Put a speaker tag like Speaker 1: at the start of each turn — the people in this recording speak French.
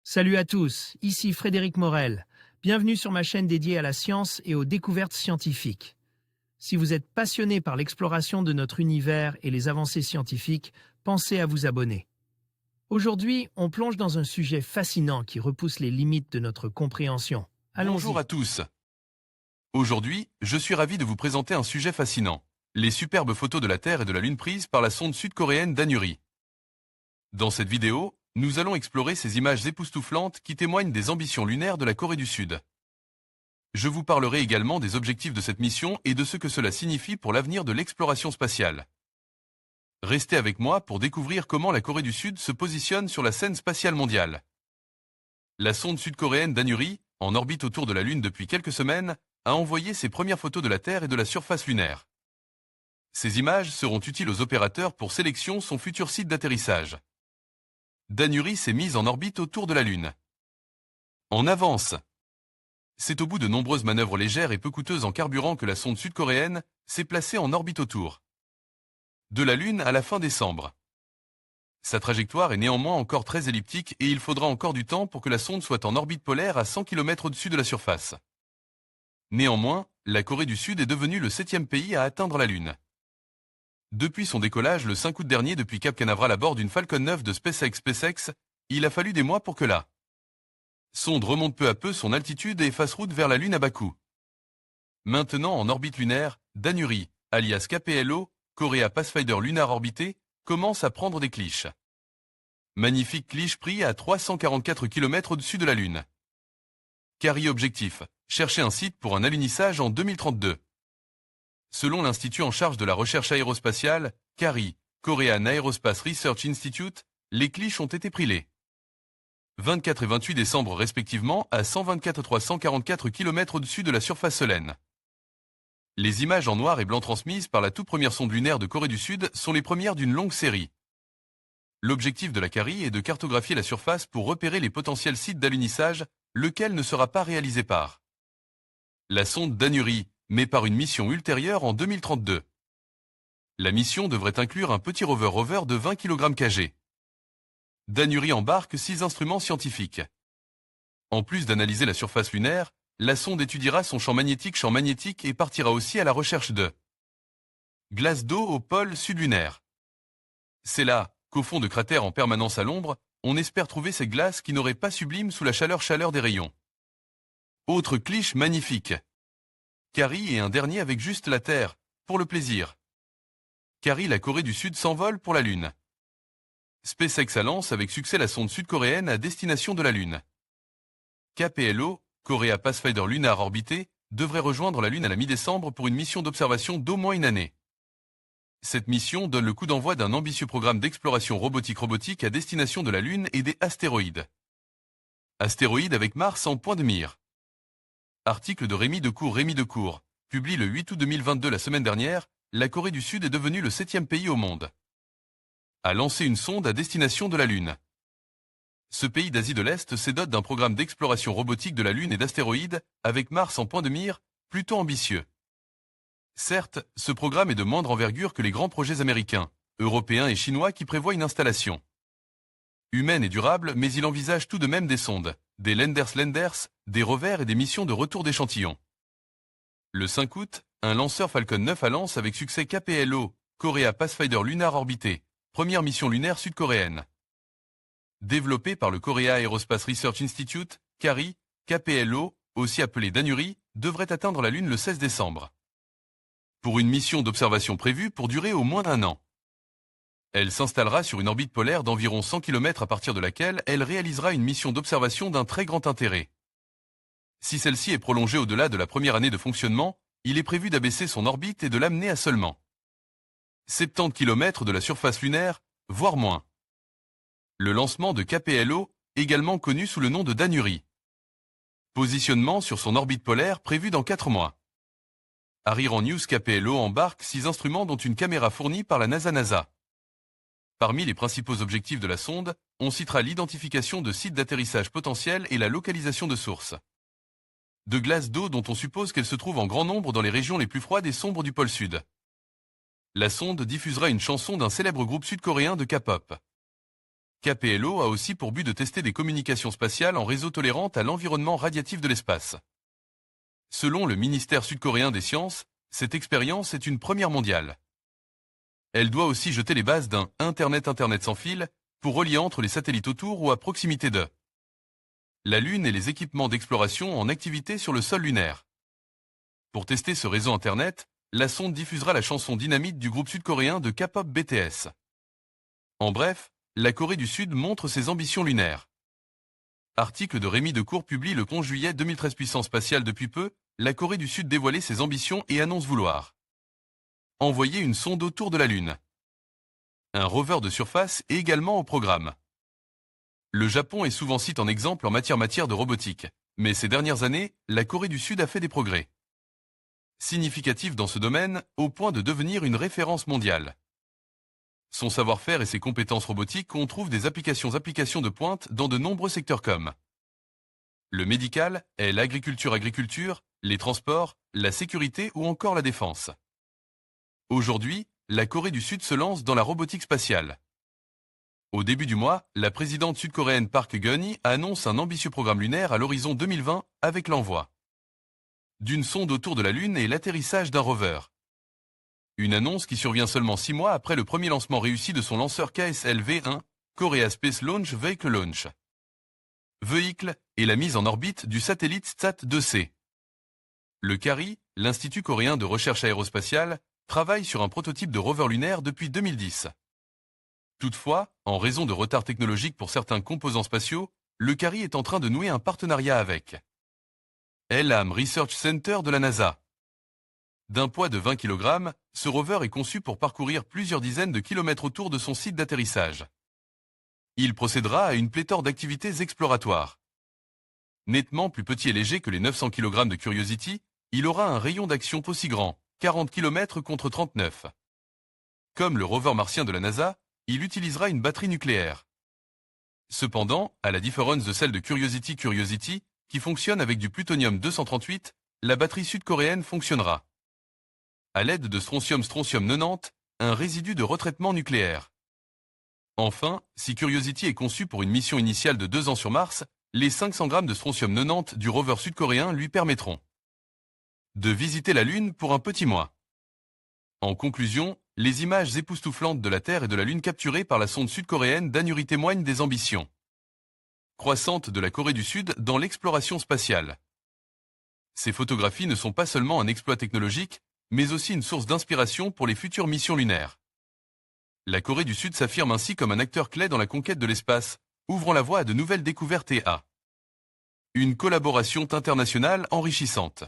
Speaker 1: Salut à tous, ici Frédéric Morel. Bienvenue sur ma chaîne dédiée à la science et aux découvertes scientifiques. Si vous êtes passionné par l'exploration de notre univers et les avancées scientifiques, pensez à vous abonner. Aujourd'hui, on plonge dans un sujet fascinant qui repousse les limites de notre compréhension.
Speaker 2: Bonjour
Speaker 1: Allons-y.
Speaker 2: à tous. Aujourd'hui, je suis ravi de vous présenter un sujet fascinant. Les superbes photos de la Terre et de la Lune prises par la sonde sud-coréenne Danuri. Dans cette vidéo, nous allons explorer ces images époustouflantes qui témoignent des ambitions lunaires de la Corée du Sud. Je vous parlerai également des objectifs de cette mission et de ce que cela signifie pour l'avenir de l'exploration spatiale. Restez avec moi pour découvrir comment la Corée du Sud se positionne sur la scène spatiale mondiale. La sonde sud-coréenne Danuri, en orbite autour de la Lune depuis quelques semaines, a envoyé ses premières photos de la Terre et de la surface lunaire. Ces images seront utiles aux opérateurs pour sélection son futur site d'atterrissage. Danuri s'est mise en orbite autour de la Lune. En avance. C'est au bout de nombreuses manœuvres légères et peu coûteuses en carburant que la sonde sud-coréenne s'est placée en orbite autour de la Lune à la fin décembre. Sa trajectoire est néanmoins encore très elliptique et il faudra encore du temps pour que la sonde soit en orbite polaire à 100 km au-dessus de la surface. Néanmoins, la Corée du Sud est devenue le 7e pays à atteindre la Lune. Depuis son décollage le 5 août dernier depuis Cap Canaveral à bord d'une Falcon 9 de SpaceX, il a fallu des mois pour que la sonde remonte peu à peu son altitude et fasse route vers la Lune à bas coût. Maintenant en orbite lunaire, Danuri, alias KPLO, Korea Pathfinder Lunar Orbité, commence à prendre des clichés. Magnifique cliché pris à 344 km au-dessus de la Lune. Carry objectif, chercher un site pour un alunissage en 2032. Selon l'Institut en charge de la recherche aérospatiale, CARI, Korean Aerospace Research Institute, les clichés ont été pris les 24 et 28 décembre respectivement à 124 et 344 km au-dessus de la surface solaire. Les images en noir et blanc transmises par la toute première sonde lunaire de Corée du Sud sont les premières d'une longue série. L'objectif de la CARI est de cartographier la surface pour repérer les potentiels sites d'alunissage, lequel ne sera pas réalisé par la sonde Danuri, mais par une mission ultérieure en 2032. La mission devrait inclure un petit rover de 20 kg/kg. Danuri embarque 6 instruments scientifiques. En plus d'analyser la surface lunaire, la sonde étudiera son champ magnétique et partira aussi à la recherche de glace d'eau au pôle sud lunaire. C'est là qu'au fond de cratères en permanence à l'ombre, on espère trouver ces glaces qui n'auraient pas sublime sous la chaleur des rayons. Autre cliché magnifique. CARI et un dernier avec juste la Terre, pour le plaisir. CARI, la Corée du Sud s'envole pour la Lune. SpaceX lance avec succès la sonde sud-coréenne à destination de la Lune. KPLO, Korea Pathfinder Lunar Orbité, devrait rejoindre la Lune à la mi-décembre pour une mission d'observation d'au moins une année. Cette mission donne le coup d'envoi d'un ambitieux programme d'exploration robotique à destination de la Lune et des astéroïdes. Astéroïdes avec Mars en point de mire. Article de Rémi Decour, publié le 8 août 2022 la semaine dernière, la Corée du Sud est devenue le 7e pays au monde à lancer une sonde à destination de la Lune. Ce pays d'Asie de l'Est se dote d'un programme d'exploration robotique de la Lune et d'astéroïdes, avec Mars en point de mire, plutôt ambitieux. Certes, ce programme est de moindre envergure que les grands projets américains, européens et chinois qui prévoient une installation humaine et durable, mais il envisage tout de même des sondes, des landers, des rovers et des missions de retour d'échantillons. Le 5 août, un lanceur Falcon 9 lance avec succès KPLO, Korea Pathfinder Lunar Orbité, première mission lunaire sud-coréenne. Développé par le Korea Aerospace Research Institute, CARI, KPLO, aussi appelé Danuri, devrait atteindre la Lune le 16 décembre. Pour une mission d'observation prévue pour durer au moins un an. Elle s'installera sur une orbite polaire d'environ 100 km à partir de laquelle elle réalisera une mission d'observation d'un très grand intérêt. Si celle-ci est prolongée au-delà de la première année de fonctionnement, il est prévu d'abaisser son orbite et de l'amener à seulement 70 km de la surface lunaire, voire moins. Le lancement de KPLO, également connu sous le nom de Danuri. Positionnement sur son orbite polaire prévu dans 4 mois. Arrivant News, KPLO embarque 6 instruments dont une caméra fournie par la NASA. Parmi les principaux objectifs de la sonde, on citera l'identification de sites d'atterrissage potentiels et la localisation de sources de glace d'eau dont on suppose qu'elle se trouve en grand nombre dans les régions les plus froides et sombres du pôle Sud. La sonde diffusera une chanson d'un célèbre groupe sud-coréen de K-pop. KPLO a aussi pour but de tester des communications spatiales en réseau tolérantes à l'environnement radiatif de l'espace. Selon le ministère sud-coréen des Sciences, cette expérience est une première mondiale. Elle doit aussi jeter les bases d'un Internet sans fil pour relier entre les satellites autour ou à proximité d'eux la Lune et les équipements d'exploration en activité sur le sol lunaire. Pour tester ce réseau Internet, la sonde diffusera la chanson Dynamite du groupe sud-coréen de K-pop BTS. En bref, la Corée du Sud montre ses ambitions lunaires. Article de Rémi Decour publié le 11 juillet 2013. Puissance spatiale. Depuis peu, la Corée du Sud dévoilait ses ambitions et annonce vouloir envoyer une sonde autour de la Lune. Un rover de surface est également au programme. Le Japon est souvent cité en exemple en matière de robotique, mais ces dernières années, la Corée du Sud a fait des progrès significatifs dans ce domaine, au point de devenir une référence mondiale. Son savoir-faire et ses compétences robotiques on trouve des applications de pointe dans de nombreux secteurs comme le médical et l'agriculture, les transports, la sécurité ou encore la défense. Aujourd'hui, la Corée du Sud se lance dans la robotique spatiale. Au début du mois, la présidente sud-coréenne Park Geun-hye annonce un ambitieux programme lunaire à l'horizon 2020 avec l'envoi d'une sonde autour de la Lune et l'atterrissage d'un rover. Une annonce qui survient seulement 6 mois après le premier lancement réussi de son lanceur KSLV-1, Korea Space Launch Vehicle, et la mise en orbite du satellite SAT-2C. Le CARI, l'Institut coréen de recherche aérospatiale, travaille sur un prototype de rover lunaire depuis 2010. Toutefois, en raison de retards technologiques pour certains composants spatiaux, le CARI est en train de nouer un partenariat avec l'AM Research Center de la NASA. D'un poids de 20 kg, ce rover est conçu pour parcourir plusieurs dizaines de kilomètres autour de son site d'atterrissage. Il procédera à une pléthore d'activités exploratoires. Nettement plus petit et léger que les 900 kg de Curiosity, il aura un rayon d'action aussi grand, 40 km contre 39. Comme le rover martien de la NASA, il utilisera une batterie nucléaire. Cependant, à la différence de celle de Curiosity, qui fonctionne avec du plutonium-238, la batterie sud-coréenne fonctionnera à l'aide de strontium-90, un résidu de retraitement nucléaire. Enfin, si Curiosity est conçu pour une mission initiale de 2 ans sur Mars, les 500 grammes de strontium-90 du rover sud-coréen lui permettront de visiter la Lune pour un petit mois. En conclusion, les images époustouflantes de la Terre et de la Lune capturées par la sonde sud-coréenne Danuri témoignent des ambitions croissantes de la Corée du Sud dans l'exploration spatiale. Ces photographies ne sont pas seulement un exploit technologique, mais aussi une source d'inspiration pour les futures missions lunaires. La Corée du Sud s'affirme ainsi comme un acteur clé dans la conquête de l'espace, ouvrant la voie à de nouvelles découvertes et à une collaboration internationale enrichissante.